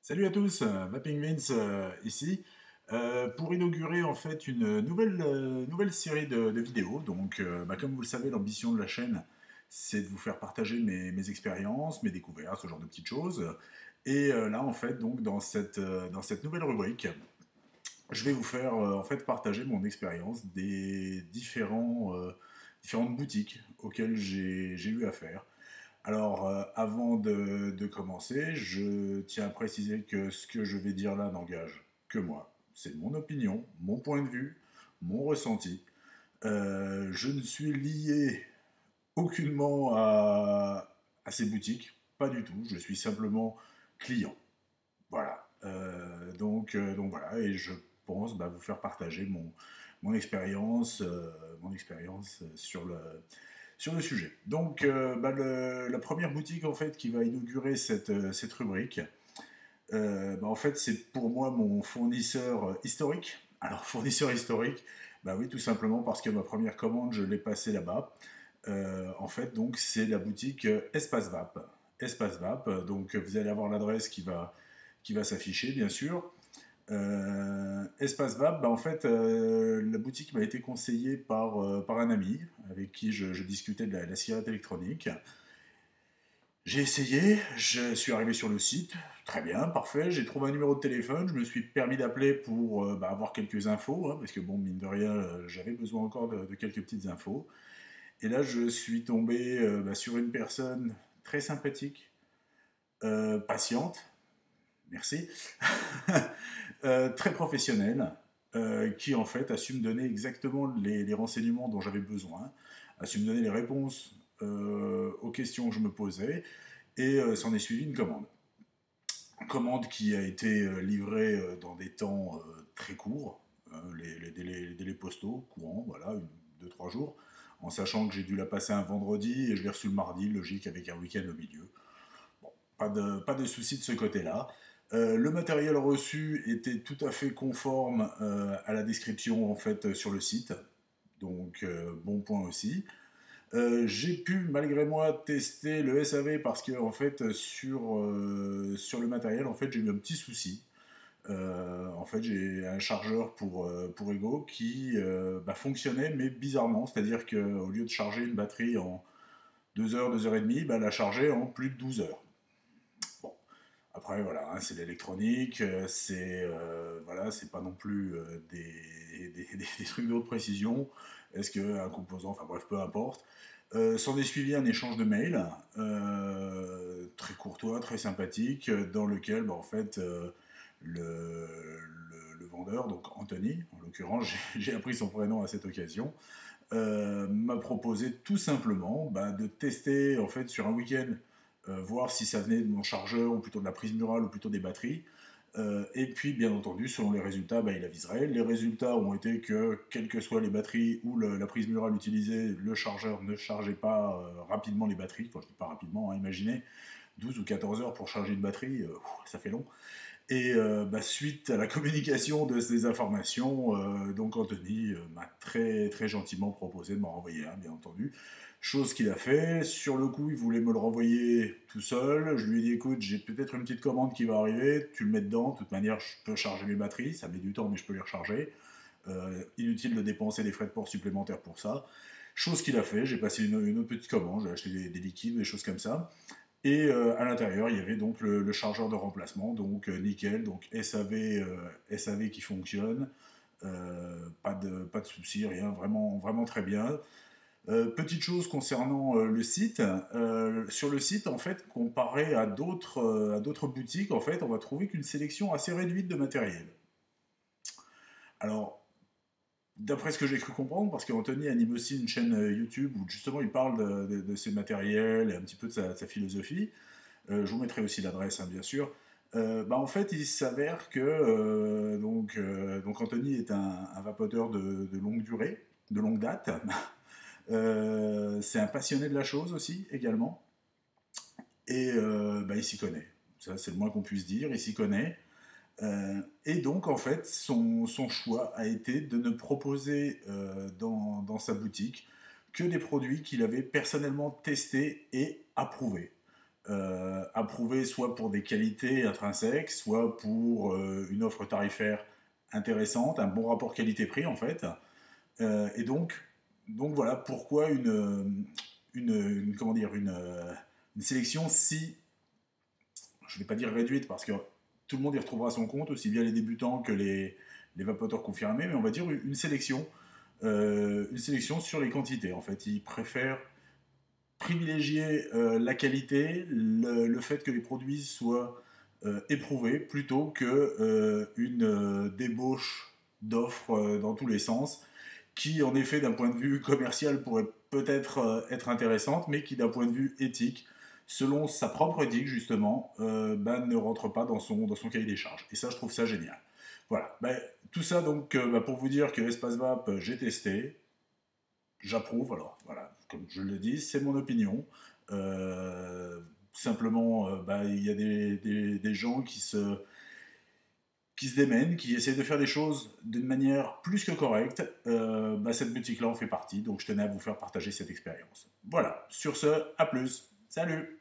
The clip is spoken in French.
Salut à tous, Mapping Vince ici, pour inaugurer en fait une nouvelle série de vidéos. Donc, comme vous le savez, l'ambition de la chaîne, c'est de vous faire partager mes expériences, mes découvertes, ce genre de petites choses. Et là, en fait, donc dans cette nouvelle rubrique, je vais vous faire en fait partager mon expérience des différentes boutiques auxquelles j'ai eu affaire. Alors, avant de commencer, je tiens à préciser que ce que je vais dire là n'engage que moi. C'est mon opinion, mon point de vue, mon ressenti. Je ne suis lié aucunement à ces boutiques, pas du tout. Je suis simplement client. Voilà. Donc voilà, et je pense vous faire partager mon expérience sur le sujet. Donc, la première boutique en fait qui va inaugurer cette rubrique, en fait, c'est pour moi mon fournisseur historique. Alors, fournisseur historique, bah oui, tout simplement parce que ma première commande, je l'ai passée là-bas. En fait, donc, c'est la boutique Espace Vap. Espace Vap, donc vous allez avoir l'adresse qui va s'afficher, bien sûr. Espace Vap, en fait, la boutique m'a été conseillée par un ami avec qui je discutais de la cigarette électronique. J'ai essayé, je suis arrivé sur le site, très bien, parfait. J'ai trouvé un numéro de téléphone, je me suis permis d'appeler pour avoir quelques infos, hein, parce que bon, mine de rien, j'avais besoin encore de quelques petites infos. Et là, je suis tombé sur une personne très sympathique, patiente, merci, très professionnelle, qui en fait a su me donner exactement les renseignements dont j'avais besoin, a su me donner les réponses aux questions que je me posais, et s'en est suivi une commande. Commande qui a été livrée dans des temps très courts, les délais postaux courants, voilà, 2-3 jours, en sachant que j'ai dû la passer un vendredi et je l'ai reçue le mardi, logique, avec un week-end au milieu. Bon, pas de souci de ce côté-là. Le matériel reçu était tout à fait conforme à la description en fait sur le site, donc bon point aussi. J'ai pu malgré moi tester le SAV parce que en fait sur le matériel en fait j'ai eu un petit souci. En fait j'ai un chargeur pour Ego qui fonctionnait mais bizarrement, c'est-à-dire qu'au lieu de charger une batterie en 2 heures, 2 heures et demie, la charger en plus de 12 heures. Bon, après voilà, hein, c'est l'électronique, voilà, c'est pas non plus des trucs de haute précision. Est-ce qu'un composant, enfin bref, peu importe. S'en est suivi un échange de mails, très courtois, très sympathique, dans lequel en fait le vendeur, donc Anthony, en l'occurrence, j'ai appris son prénom à cette occasion, m'a proposé tout simplement de tester en fait sur un week-end, voir si ça venait de mon chargeur ou plutôt de la prise murale ou plutôt des batteries. Et puis, bien entendu, selon les résultats, il aviserait. Les résultats ont été que, quelles que soient les batteries ou la prise murale utilisée, le chargeur ne chargeait pas rapidement les batteries. Quand je dis pas rapidement, hein, imaginez 12 ou 14 heures pour charger une batterie, ça fait long. Et suite à la communication de ces informations, donc Anthony m'a très très gentiment proposé de m'en renvoyer un, bien entendu. Chose qu'il a fait. Sur le coup, il voulait me le renvoyer tout seul. Je lui ai dit écoute, j'ai peut-être une petite commande qui va arriver, tu le mets dedans. De toute manière, je peux charger mes batteries. Ça met du temps, mais je peux les recharger. Inutile de dépenser des frais de port supplémentaires pour ça. Chose qu'il a fait. J'ai passé une autre petite commande. J'ai acheté des liquides, des choses comme ça. Et à l'intérieur, il y avait donc le chargeur de remplacement, donc nickel, donc SAV qui fonctionne, pas de soucis, rien, vraiment, vraiment très bien. Petite chose concernant le site, sur le site, en fait, comparé à d'autres boutiques, en fait, on va trouver qu'une sélection assez réduite de matériel. Alors, d'après ce que j'ai cru comprendre, parce qu'Anthony anime aussi une chaîne YouTube où justement il parle de ses matériels et un petit peu de sa philosophie. Je vous mettrai aussi l'adresse, hein, bien sûr. En fait, il s'avère que donc Anthony est un vapoteur de longue durée, de longue date. C'est un passionné de la chose aussi, également. Et il s'y connaît. Ça, c'est le moins qu'on puisse dire. Il s'y connaît. Et donc, en fait, son choix a été de ne proposer dans sa boutique que des produits qu'il avait personnellement testés et approuvés. approuvé soit pour des qualités intrinsèques, soit pour une offre tarifaire intéressante, un bon rapport qualité-prix en fait. Et donc voilà pourquoi comment dire, une sélection si, je ne vais pas dire réduite, parce que tout le monde y retrouvera son compte, aussi bien les débutants que les vapoteurs confirmés, mais on va dire une sélection sur les quantités. En fait, ils préfèrent privilégier la qualité, le fait que les produits soient éprouvés, plutôt que une débauche d'offres dans tous les sens, qui en effet d'un point de vue commercial pourrait peut-être être intéressante, mais qui d'un point de vue éthique, selon sa propre éthique justement, ne rentre pas dans son cahier des charges. Et ça, je trouve ça génial. Voilà. Tout ça donc pour vous dire que l'espace vape, j'ai testé, j'approuve. Alors voilà, comme je le dis, c'est mon opinion. Euh, Simplement, il y a des gens qui se démènent, qui essayent de faire des choses d'une manière plus que correcte. Cette boutique-là en fait partie, donc je tenais à vous faire partager cette expérience. Voilà, sur ce, à plus. Salut!